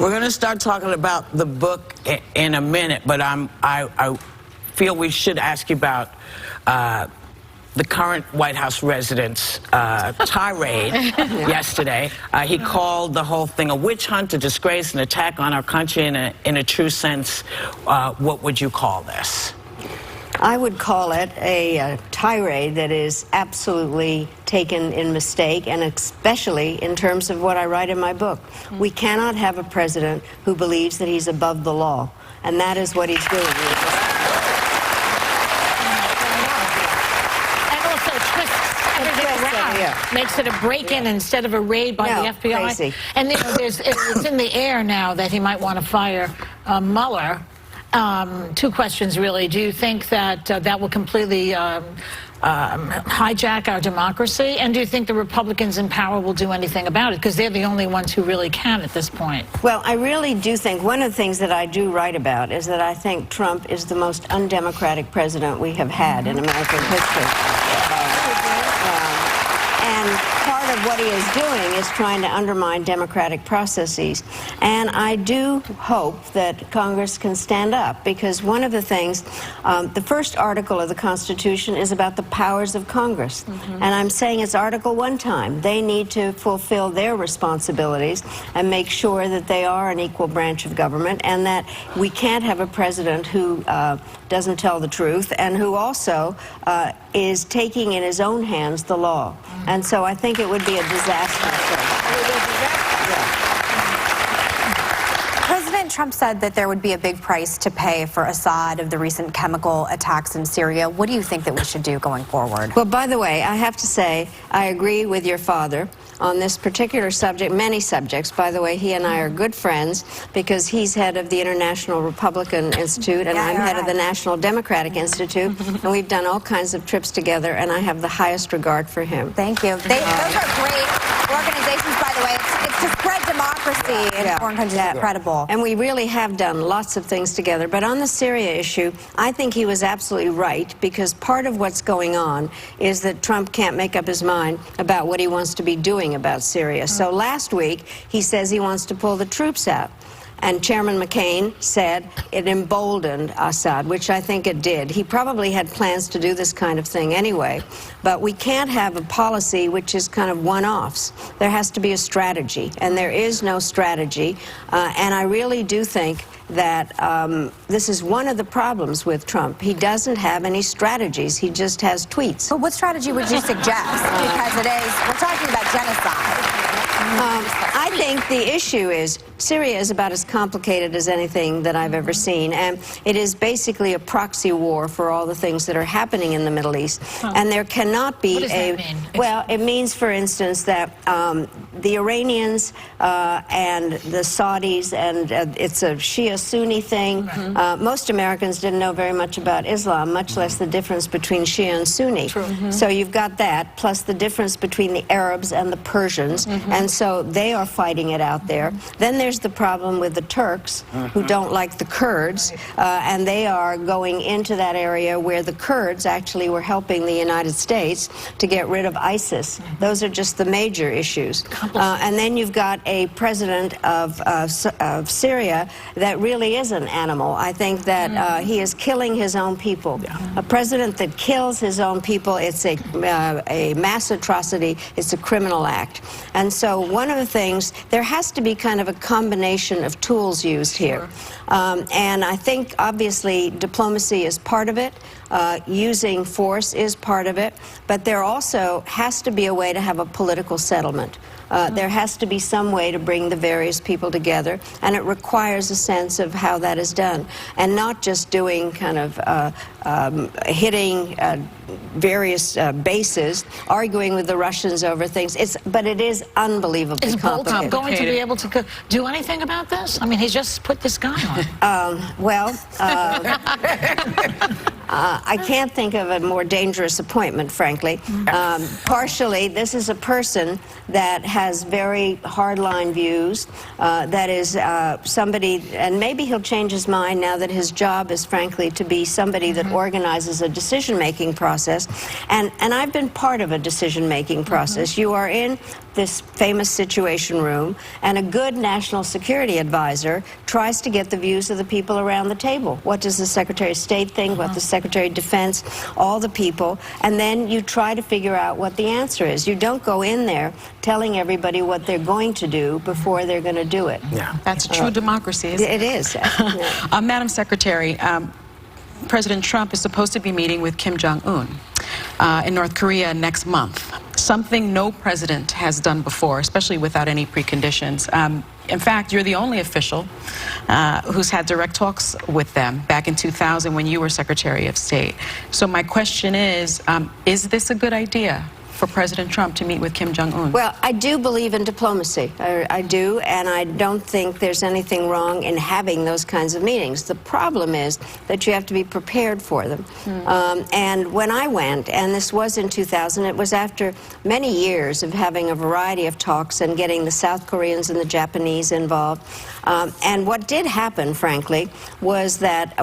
We're going to start talking about the book in a minute, but I feel we should ask you about the current White House resident's tirade yesterday. He called the whole thing a witch hunt, a disgrace, an attack on our country in a true sense. What would you call this? I would call it a tirade that is absolutely taken in mistake, and especially in terms of what I write in my book. We cannot have a president who believes that he's above the law, and that is what he's doing. And also twists everything around. Yeah. Makes it a break-in instead of a raid by the FBI. Crazy. And you know, it's in the air now that he might want to fire Mueller. Two questions, really. Do you think that that will completely hijack our democracy? And do you think the Republicans in power will do anything about it? Because they're the only ones who really can at this point. Well, I really do think one of the things that I do write about is that I think Trump is the most undemocratic president we have had in American history. And part of what he is doing is trying to undermine democratic processes. And I do hope that Congress can stand up, because one of the things, the first article of the Constitution is about the powers of Congress. And I'm saying it's Article 1 time. They need to fulfill their responsibilities and make sure that they are an equal branch of government, and that we can't have a president who doesn't tell the truth and who also is taking in his own hands the law. And so I think it would be a disaster. President Trump said that there would be a big price to pay for Assad of the recent chemical attacks in Syria. What do you think that we should do going forward? Well, by the way, I have to say I agree with your father on this particular subject, many subjects. By the way, he and I are good friends because he's head of the International Republican Institute and I'm head of the National Democratic Institute, and we've done all kinds of trips together, and I have the highest regard for him. Thank you. Those are great organizations, by the way. It's to spread democracy in foreign countries. Incredible. And we really have done lots of things together. But on the Syria issue, I think he was absolutely right, because part of what's going on is that Trump can't make up his mind about what he wants to be doing about Syria. So last week, he says he wants to pull the troops out. And Chairman McCain said it emboldened Assad, which I think it did. He probably had plans to do this kind of thing anyway. But we can't have a policy which is kind of one-offs. There has to be a strategy, and there is no strategy. And I really do think that this is one of the problems with Trump. He doesn't have any strategies. He just has tweets. But what strategy would you suggest? Because we're talking about genocide. I think the issue is Syria is about as complicated as anything that I've ever seen, and it is basically a proxy war for all the things that are happening in the Middle East. And there cannot be what does that mean? Well, it means, for instance, that the Iranians and the Saudis, and it's a Shia-Sunni thing. Most Americans didn't know very much about Islam, much less the difference between Shia and Sunni. So you've got that, plus the difference between the Arabs and the Persians, and so they are fighting it out there. Then there's the problem with the Turks, who don't like the Kurds, and they are going into that area where the Kurds actually were helping the United States to get rid of ISIS. Those are just the major issues. And then you've got a president of Syria that really is an animal. I think that he is killing his own people. A president that kills his own people, it's a mass atrocity, it's a criminal act. And so one of the things, there has to be kind of a combination of tools used here. And I think, obviously, diplomacy is part of it. Using force is part of it. But there also has to be a way to have a political settlement. There has to be some way to bring the various people together, and it requires a sense of how that is done, and not just doing kind of hitting various bases, arguing with the Russians over things. But it is unbelievably complicated. Is Bolton going to be able to do anything about this? I mean, he's just put this guy on. I can't think of a more dangerous appointment, frankly. Partially, this is a person that has very hardline views, that is somebody, and maybe he'll change his mind now that his job is, frankly, to be somebody that organizes a decision-making process. And I've been part of a decision-making process. You are in this famous Situation Room, and a good national security advisor tries to get the views of the people around the table. What does the Secretary of State think, what the Secretary of Defense, all the people, and then you try to figure out what the answer is. You don't go in there telling everybody what they're going to do before they're going to do it. Yeah. That's true democracy, isn't it? It is. Madam Secretary, President Trump is supposed to be meeting with Kim Jong-un in North Korea next month, something no president has done before, especially without any preconditions. In fact, you're the only official who's had direct talks with them back in 2000 when you were Secretary of State. So my question is this a good idea for President Trump to meet with Kim Jong-un? Well, I do believe in diplomacy. I do, and I don't think there's anything wrong in having those kinds of meetings. The problem is that you have to be prepared for them. And when I went, and this was in 2000, it was after many years of having a variety of talks and getting the South Koreans and the Japanese involved. And what did happen, frankly, was that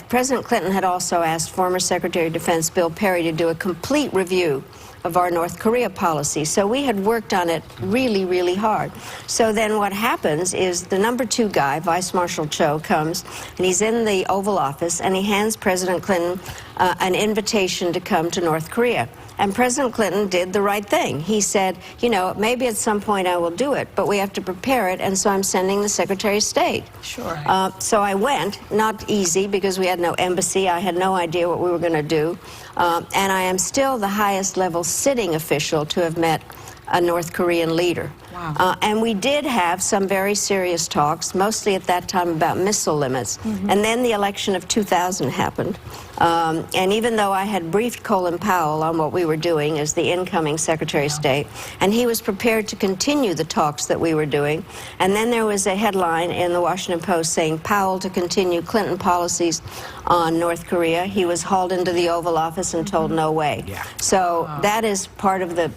President Clinton had also asked former Secretary of Defense Bill Perry to do a complete review of our North Korea policy. So we had worked on it really, really hard. So then what happens is the #2 guy, Vice Marshal Cho, comes, and he's in the Oval Office, and he hands President Clinton an invitation to come to North Korea. And President Clinton did the right thing. He said, you know, maybe at some point I will do it, but we have to prepare it, and so I'm sending the Secretary of State. Sure. So I went, not easy, because we had no embassy. I had no idea what we were going to do. And I am still the highest level sitting official to have met a North Korean leader. Wow. And we did have some very serious talks, mostly at that time about missile limits. And then the election of 2000 happened. And even though I had briefed Colin Powell on what we were doing as the incoming Secretary of State, and he was prepared to continue the talks that we were doing, and then there was a headline in the Washington Post saying Powell to continue Clinton policies on North Korea. He was hauled into the Oval Office and told no way. Yeah. So that is part of the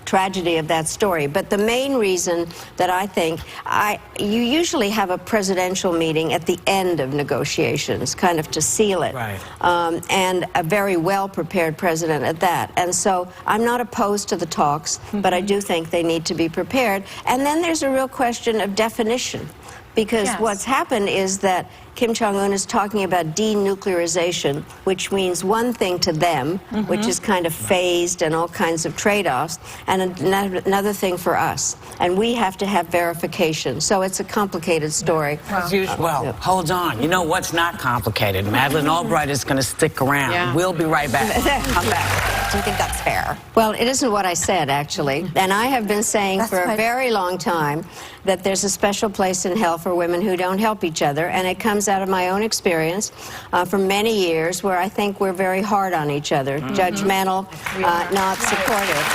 tragedy of that story. But the main reason that I think, you usually have a presidential meeting at the end of negotiations, kind of to seal it. Right. And a very well-prepared president at that. And so I'm not opposed to the talks, but I do think they need to be prepared. And then there's a real question of definition. Because what's happened is that Kim Jong-un is talking about denuclearization, which means one thing to them, which is kind of phased and all kinds of trade-offs, and another thing for us. And we have to have verification. So it's a complicated story. Well, hold on. You know what's not complicated? Madeleine Albright is going to stick around. Yeah. We'll be right back. Come back. Do you think that's fair? Well, it isn't what I said, actually. And I have been saying for a very long time that there's a special place in hell for women who don't help each other. And it comes out of my own experience for many years where I think we're very hard on each other, judgmental, not supportive.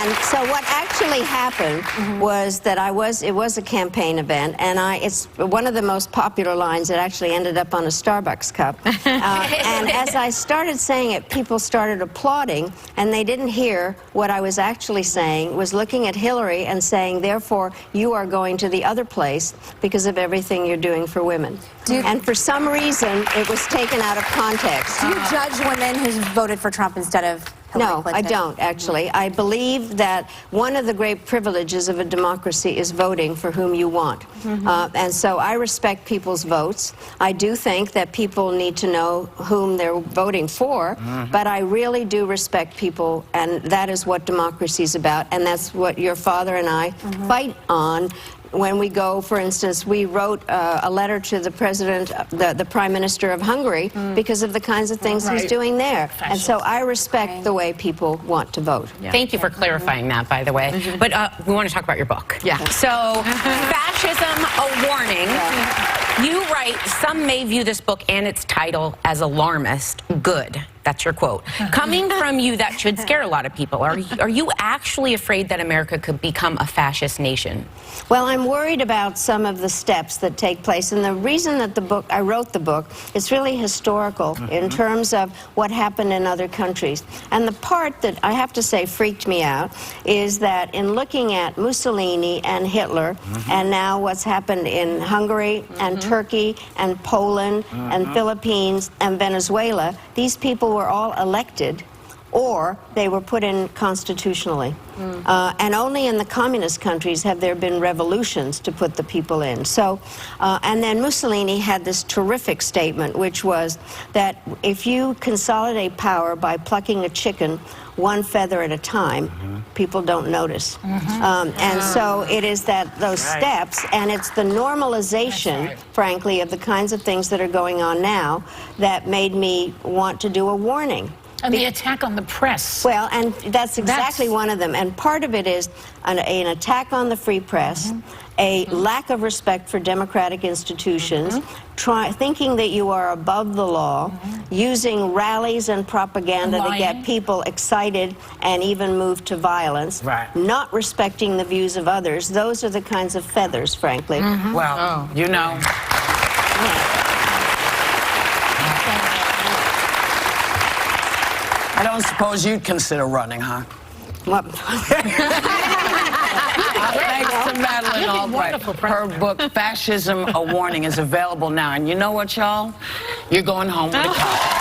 And so what actually happened was that it was a campaign event, and it's one of the most popular lines that actually ended up on a Starbucks cup. And as I started saying it, people started applauding, and they didn't hear what I was actually saying, was looking at Hillary and saying, therefore, you are going to the other place because of everything you're doing for women. And for some reason, it was taken out of context. Do you judge women who voted for Trump instead of Hillary Clinton? No, I don't, actually. I believe that one of the great privileges of a democracy is voting for whom you want. And so I respect people's votes. I do think that people need to know whom they're voting for, but I really do respect people, and that is what democracy is about, and that's what your father and I fight on. When we go, for instance, we wrote a letter to the president, the prime minister of Hungary, because of the kinds of things he's doing there. And so I respect the way people want to vote. Thank you for clarifying that, by the way. But we want to talk about your book. Yeah. So, Fascism, a Warning. You write, some may view this book and its title as alarmist. Good. That's your quote. Coming from you, that should scare a lot of people. Are you actually afraid that America could become a fascist nation? Well, I'm worried about some of the steps that take place. And the reason that I wrote the book, it's really historical in terms of what happened in other countries. And the part that I have to say freaked me out is that in looking at Mussolini and Hitler, and now what's happened in Hungary and Turkey and Poland and Philippines and Venezuela, these people were all elected or they were put in constitutionally. And only in the communist countries have there been revolutions to put the people in. So, and then Mussolini had this terrific statement, which was that if you consolidate power by plucking a chicken one feather at a time, people don't notice. And so it is that those steps, and it's the normalization, frankly, of the kinds of things that are going on now that made me want to do a warning. And the attack on the press. Well, and that's exactly one of them. And part of it is an attack on the free press, a lack of respect for democratic institutions, thinking that you are above the law, using rallies and propaganda to get people excited and even move to violence, not respecting the views of others. Those are the kinds of feathers, frankly. Well, you know. I don't suppose you'd consider running, huh? What? Thanks to Madeleine Albright. Her book, Fascism, A Warning, is available now. And you know what, y'all? You're going home with a copy.